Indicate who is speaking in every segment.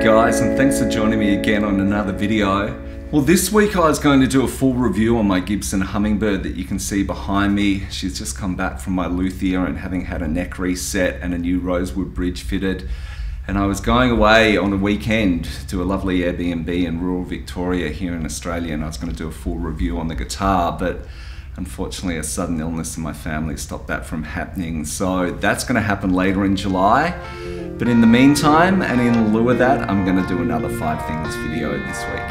Speaker 1: guys, and thanks for joining me again on another video. Well, this week I was going to do a full review on my Gibson Hummingbird that you can see behind me. She's just come back from my luthier and having had a neck reset and a new rosewood bridge fitted. And I was going away on a weekend to a lovely Airbnb in rural Victoria here in Australia, and I was going to do a full review on the guitar, but unfortunately a sudden illness in my family stopped that from happening. So that's going to happen later in July. But in the meantime, and in lieu of that, I'm going to do another 5 things video this week.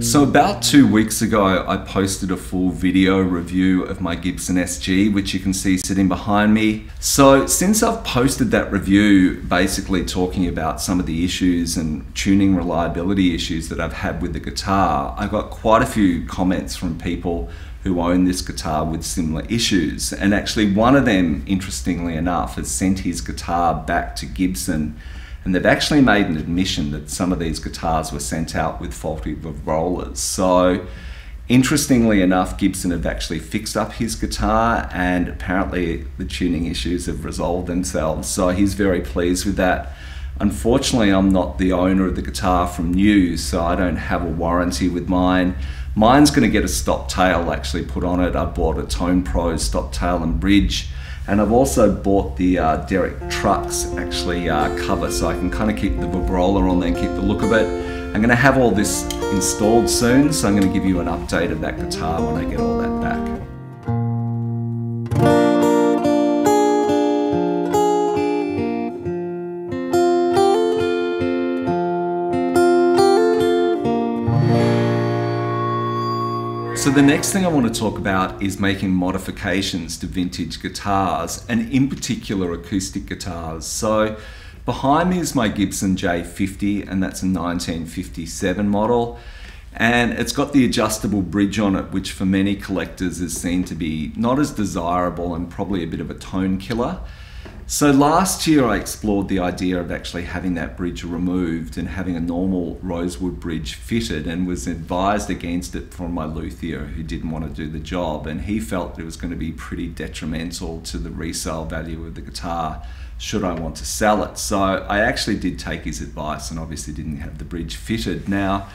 Speaker 1: So about 2 weeks ago, I posted a full video review of my Gibson SG, which you can see sitting behind me. So since I've posted that review, basically talking about some of the issues and tuning reliability issues that I've had with the guitar, I got quite a few comments from people who own this guitar with similar issues. And actually one of them, interestingly enough, has sent his guitar back to Gibson, and they've actually made an admission that some of these guitars were sent out with faulty rollers. So interestingly enough, Gibson have actually fixed up his guitar, and apparently the tuning issues have resolved themselves. So he's very pleased with that. Unfortunately, I'm not the owner of the guitar from new, so I don't have a warranty with mine. Mine's gonna get a stop tail actually put on it. I bought a Tone Pro stop tail and bridge. And I've also bought the Derek Trucks actually cover, so I can kind of keep the vibrola on there and keep the look of it. I'm going to have all this installed soon, so I'm going to give you an update of that guitar when I get all that back. So the next thing I want to talk about is making modifications to vintage guitars, and in particular acoustic guitars. So behind me is my Gibson J50, and that's a 1957 model. And it's got the adjustable bridge on it, which for many collectors is seen to be not as desirable and probably a bit of a tone killer. So last year I explored the idea of actually having that bridge removed and having a normal rosewood bridge fitted, and was advised against it from my luthier, who didn't want to do the job, and he felt it was going to be pretty detrimental to the resale value of the guitar should I want to sell it. So I actually did take his advice and obviously didn't have the bridge fitted. Now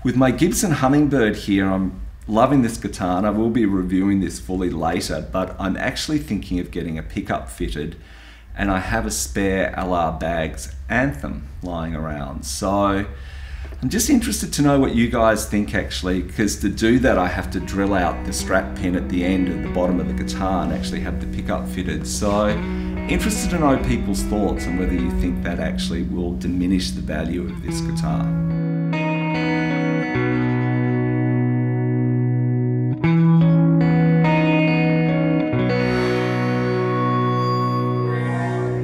Speaker 1: with my Gibson Hummingbird here, I'm loving this guitar and I will be reviewing this fully later, but I'm actually thinking of getting a pickup fitted. And I have a spare LR Baggs Anthem lying around. So I'm just interested to know what you guys think actually, because to do that I have to drill out the strap pin at the end of the bottom of the guitar and actually have the pickup fitted. So interested to know people's thoughts on whether you think that actually will diminish the value of this guitar.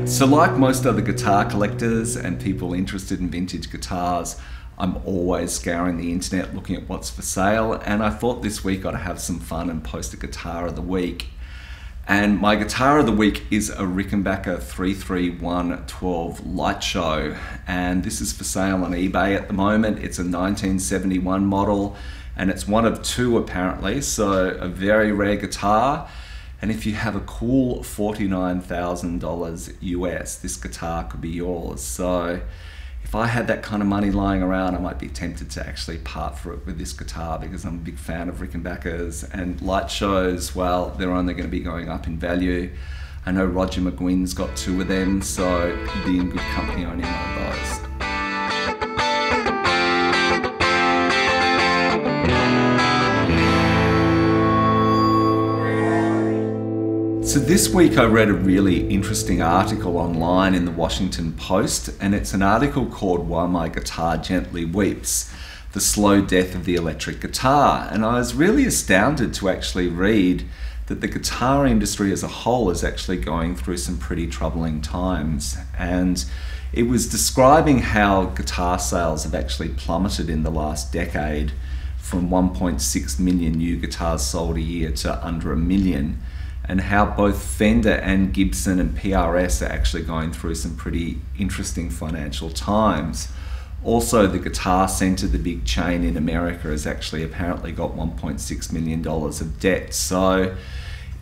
Speaker 1: So like most other guitar collectors and people interested in vintage guitars, I'm always scouring the internet looking at what's for sale, and I thought this week I'd have some fun and post a guitar of the week. And my guitar of the week is a Rickenbacker 33112 Light Show, and this is for sale on eBay at the moment. It's a 1971 model, and it's one of 2 apparently, so a very rare guitar. And if you have a cool $49,000 US, this guitar could be yours. So if I had that kind of money lying around, I might be tempted to actually part for it with this guitar, because I'm a big fan of Rickenbackers, and Light Shows, well, they're only going to be going up in value. I know Roger McGuinn's got 2 of them, so you'd be in good company owning one of those. So this week I read a really interesting article online in the Washington Post, and it's an article called "Why My Guitar Gently Weeps: The Slow Death of the Electric Guitar." And I was really astounded to actually read that the guitar industry as a whole is actually going through some pretty troubling times. And it was describing how guitar sales have actually plummeted in the last decade, from 1.6 million new guitars sold a year to under 1 million. And how both Fender and Gibson and PRS are actually going through some pretty interesting financial times. Also, the Guitar Center, the big chain in America, has actually apparently got $1.6 million of debt. So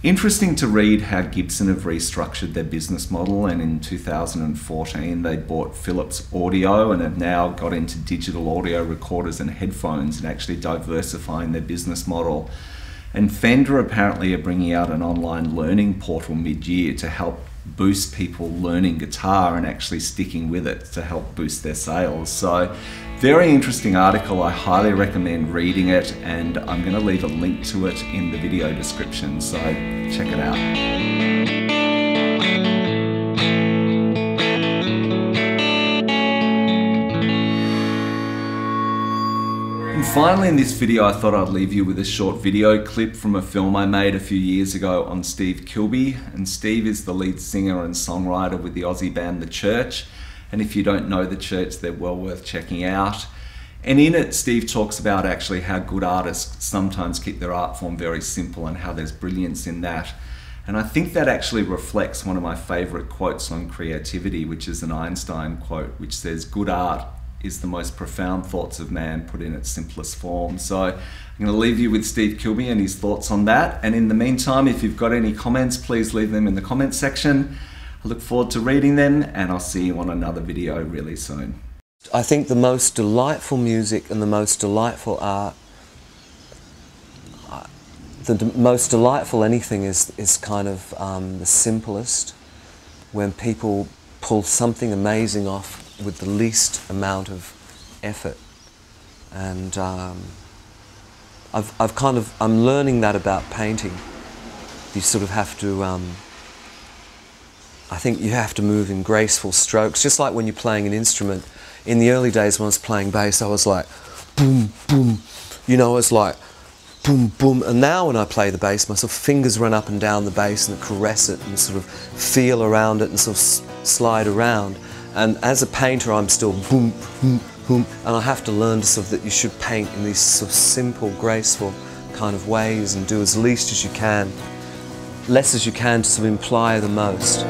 Speaker 1: interesting to read how Gibson have restructured their business model, and in 2014 they bought Philips Audio and have now got into digital audio recorders and headphones and actually diversifying their business model. And Fender apparently are bringing out an online learning portal mid-year to help boost people learning guitar and actually sticking with it to help boost their sales. So very interesting article. I highly recommend reading it, and I'm going to leave a link to it in the video description, so check it out. And finally, in this video, I thought I'd leave you with a short video clip from a film I made a few years ago on Steve Kilbey. And Steve is the lead singer and songwriter with the Aussie band The Church. And if you don't know The Church, they're well worth checking out. And in it, Steve talks about actually how good artists sometimes keep their art form very simple and how there's brilliance in that. And I think that actually reflects one of my favorite quotes on creativity, which is an Einstein quote, which says, "Good art is the most profound thoughts of man put in its simplest form." So I'm going to leave you with Steve Kilbey and his thoughts on that. And in the meantime, if you've got any comments, please leave them in the comments section. I look forward to reading them, and I'll see you on another video really soon.
Speaker 2: I think the most delightful music and the most delightful art, the most delightful anything is kind of the simplest, when people pull something amazing off with the least amount of effort. And I'm learning that about painting. You sort of have to, I think you have to move in graceful strokes, just like when you're playing an instrument. In the early days when I was playing bass, I was like, boom, boom, you know, it's like, boom, boom. And now when I play the bass, my sort of fingers run up and down the bass and caress it and sort of feel around it and sort of slide around. And as a painter, I'm still boom, boom, boom, and I have to learn sort of that you should paint in these sort of simple, graceful kind of ways and do as least as you can, less as you can, to sort of imply the most.